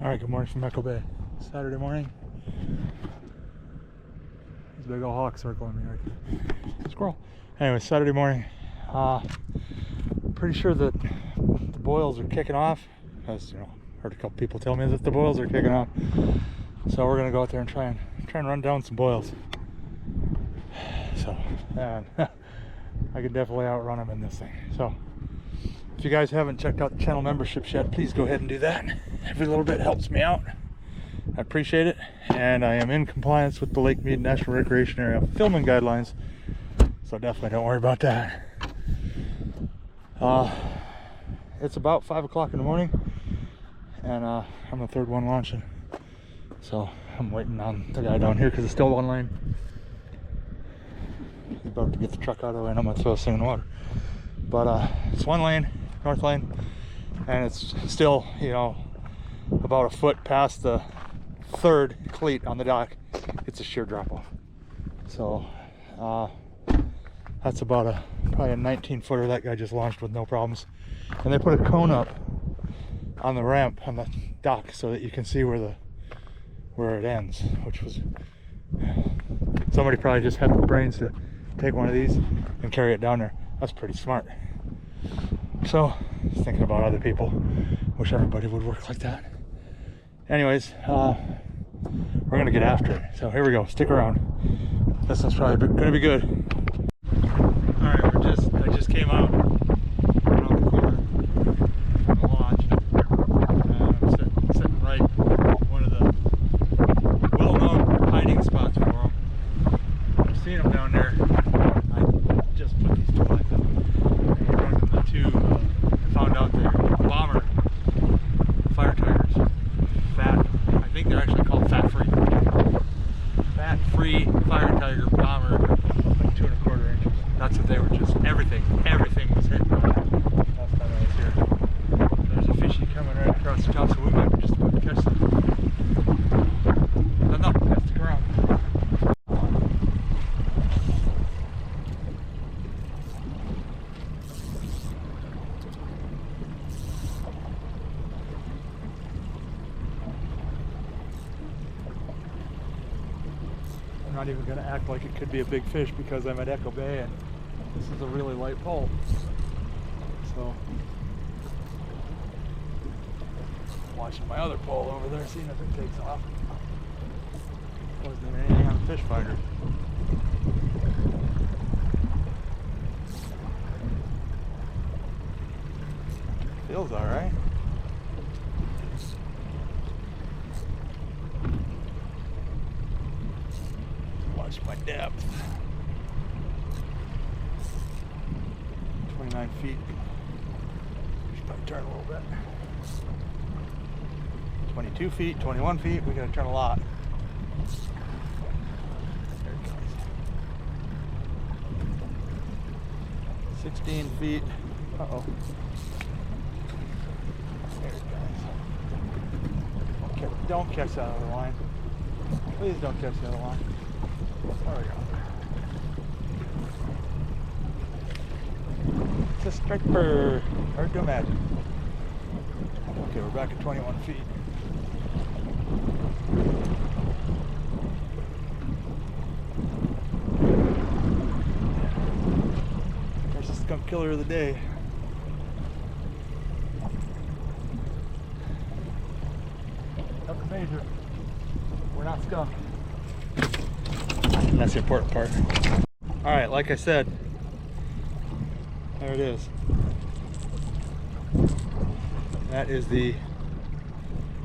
Alright, good morning from Mako Bay. Saturday morning. There's a big old hawk circling me right there. Squirrel. Anyway, Saturday morning. Pretty sure that the boils are kicking off. As you know, heard a couple people tell me that the boils are kicking off. So we're gonna go out there and try and run down some boils. So, and I can definitely outrun them in this thing. So, if you guys haven't checked out the channel memberships yet, please go ahead and do that. Every little bit helps me out. I appreciate it. And I am in compliance with the Lake Mead National Recreation Area filming guidelines. So definitely don't worry about that. It's about 5 o'clock in the morning. And I'm the third one launching. So I'm waiting on the guy down here because it's still one lane. He's about to get the truck out of the way and I'm going to throw this thing in the water. But it's one lane, north lane, and it's still, you know, about a foot past the third cleat on the dock. It's a sheer drop off. So that's about probably a 19-footer that guy just launched with no problems. And they put a cone up on the ramp on the dock so that you can see where it ends, which was, somebody probably just had the brains to take one of these and carry it down there. That's pretty smart. So, just thinking about other people. Wish everybody would work like that. Anyways, we're gonna get after it. So here we go. Stick around. This one's probably gonna be good. All right, I just came out around the corner from the launch. I'm sitting right in one of the well-known hiding spots for them. I've seen them down there. I just put these two lines up. And running the two, I found out they're bomber fire tigers. Fat, I think they're actually called fat-free. Fat-free fire tiger bomber, like 2 1/4 inches. That's what they were, just everything was hitting them last time I was here. There's a fishy coming right across the top, so we might be just about to catch them. But no, let's stick around. I'm not even going to act like it could be a big fish because I'm at Echo Bay and this is a really light pole. So, watching my other pole over there, seeing if it takes off. Wasn't doing anything on the fish finder. Feels alright. Watch my depth. 29 feet. Should probably turn a little bit. 22 feet, 21 feet. We gotta turn a lot. There it goes. 16 feet. Uh-oh. There it goes. Don't catch that out of the line. Please don't catch the other line. There we go. It's a striper. Hard to imagine. Okay, we're back at 21 feet. There's the skunk killer of the day. Nothing major. We're not skunk. And that's the important part. Alright, like I said, there it is. That is the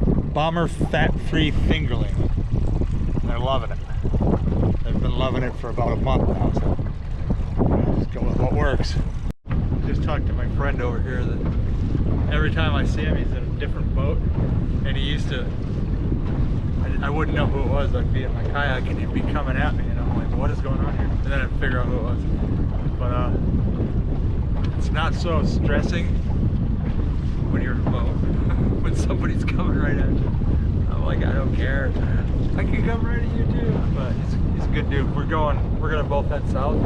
bomber fat-free fingerling. They're loving it. They've been loving it for about a month now, so just go with what works. Just talked to my friend over here that every time I see him, he's in a different boat, and he used to, I wouldn't know who it was. I'd be in my kayak and he'd be coming at me and I'm like, what is going on here? And then I'd figure out who it was. But it's not so stressing when you're in a boat. When somebody's coming right at you. I'm like, I don't care. I can come right at you too. But he's a good dude. We're gonna both head south.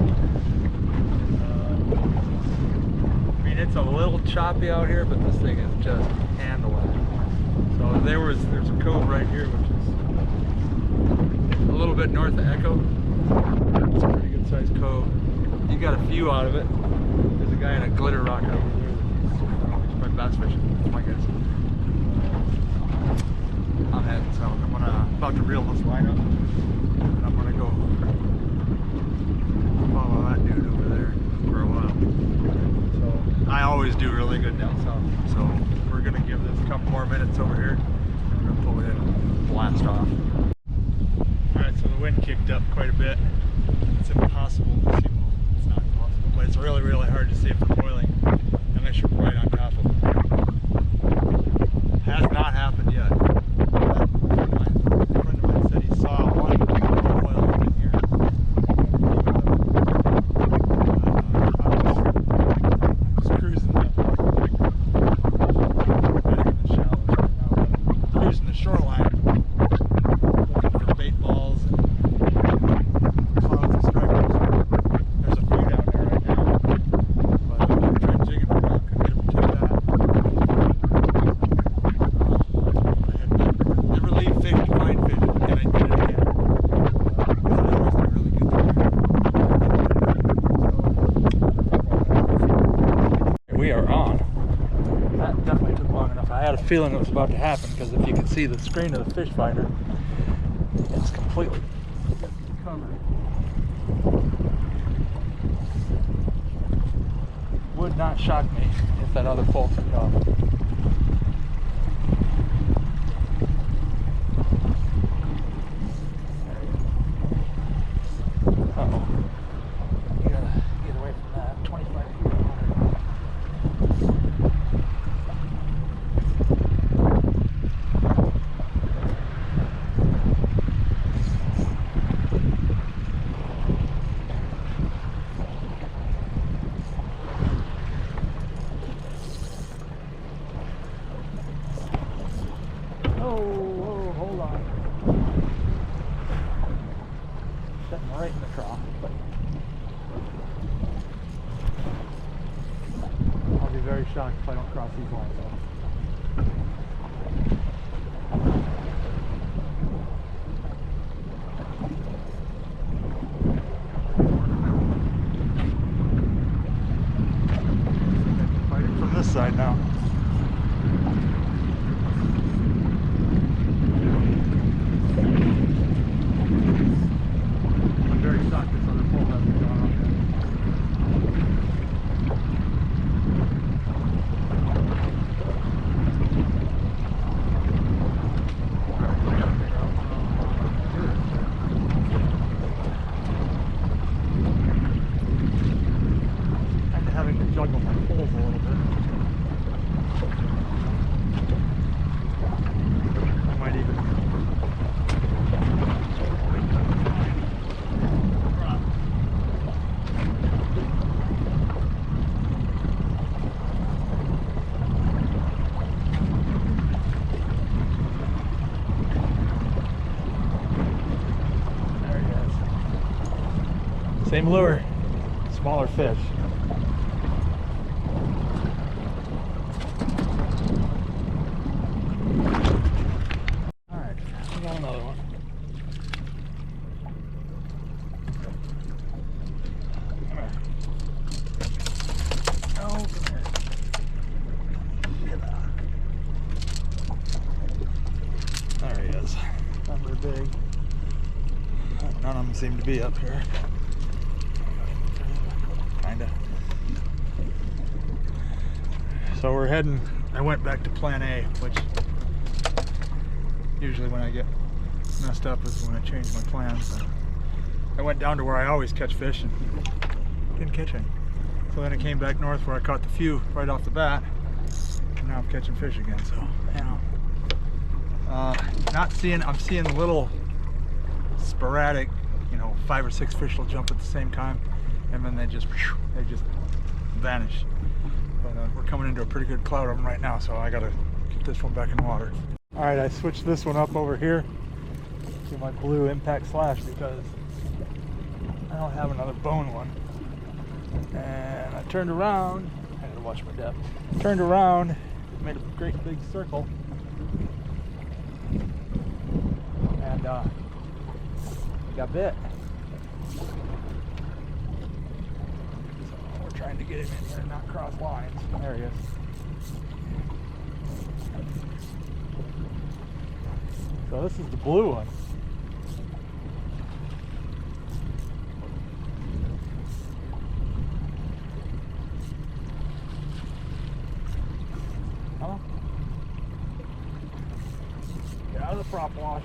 I mean, it's a little choppy out here, but this thing is just handling it. So There's a cove right here, which is a little bit north of Echo. It's a pretty good sized cove. You got a few out of it. There's a guy in a glitter rocket over there. He's probably bass fishing, that's my guess. I'm heading south. I'm about to reel this line up, and I'm gonna go follow that dude over there for a while. So I always do really good down south. So we're gonna give this a couple more minutes over here. I'm gonna pull it in and blast off. Alright, so the wind kicked up quite a bit. It's impossible to see. Well, it's not impossible, but it's really, really hard to see if they're boiling unless you're right on top of them. Has not happened yet. A friend of mine said he saw one boil up in here. I'm just cruising the shallows right now, but I'm cruising the shoreline, looking for bait balls and clouds of stripers. There's a few down there right now, but I tried jigging them out, couldn't get them to that. I never leave fish to find fish, and I did it again. Because I always do really good there. We are on. That definitely took long enough. I had a feeling it was about to happen because if you can see the screen of the fish finder, it's completely covered. Would not shock me if that other pole took off. Uh-oh. You gotta get away from that. 25 feet of water. Oh, hold on. Sitting right in the trough. I'll be very shocked if I don't cross these lines though. Fighting from this side now. I'm very shocked this other pole hasn't gone off yet. Kind of having to juggle my poles a little bit. I might even there he is. Same lure, smaller fish. Alright, we got another one. Come here. Oh, come here. Get out. There he is. Not very big. None of them seem to be up here. Kinda. So we're heading, I went back to plan A, which usually when I get messed up is when I change my plans. So I went down to where I always catch fish and didn't catch any. So then I came back north where I caught the few right off the bat, and now I'm catching fish again. So, you know, I'm seeing little sporadic, you know, 5 or 6 fish will jump at the same time, and then they just vanish. But we're coming into a pretty good cloud of them right now, so I gotta get this one back in the water. All right, I switched this one up over here to my blue impact slash because I don't have another bone one. And I turned around, I gotta watch my depth. Turned around, made a great big circle, he got bit. So we're trying to get him in here and not cross lines. There he is. So this is the blue one. Huh? Get out of the prop wash.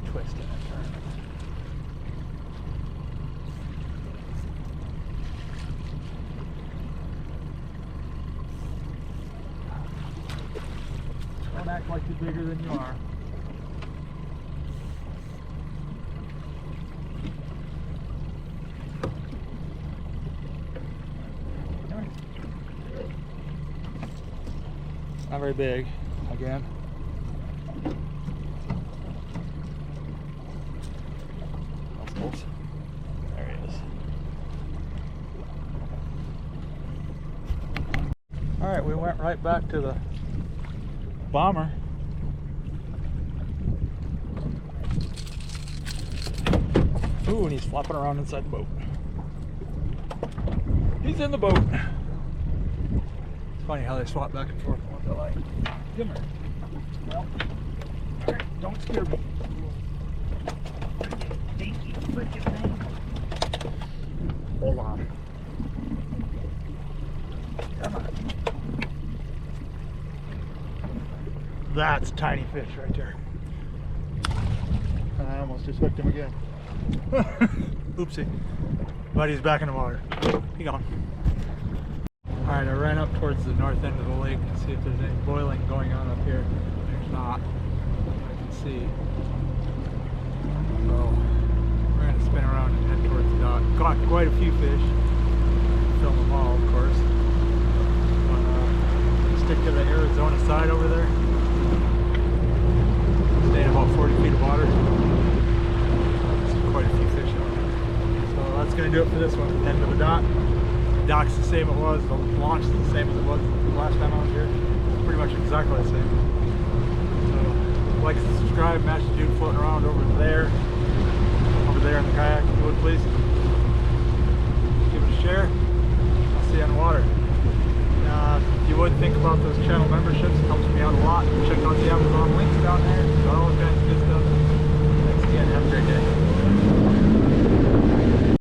Twist it and turn it. Don't act like you're bigger than you are. Not very big, again. Muscles. There he is. Alright, we went right back to the bomber. Ooh, and he's flopping around inside the boat. He's in the boat. It's funny how they swap back and forth. What they like. Come here. Well, alright, don't scare me. Stinky freaking thing. Hold on. Come on. That's a tiny fish right there. I almost just hooked him again. Oopsie. But he's back in the water. He gone. Alright, I ran up towards the north end of the lake to see if there's any boiling going on up here. There's not. I can see. So we're going to spin around and head towards the dock. Caught quite a few fish. Film them all, of course. But, stick to the Arizona side over there. Stay in about 40 feet of water. There's quite a few fish out there. So that's going to do it for this one. Head to the dock. The dock's the same it was. The launch is the same as it was the last time I was here. Pretty much exactly the same. So like and subscribe. Match the dude floating around over there in the kayak if you would please.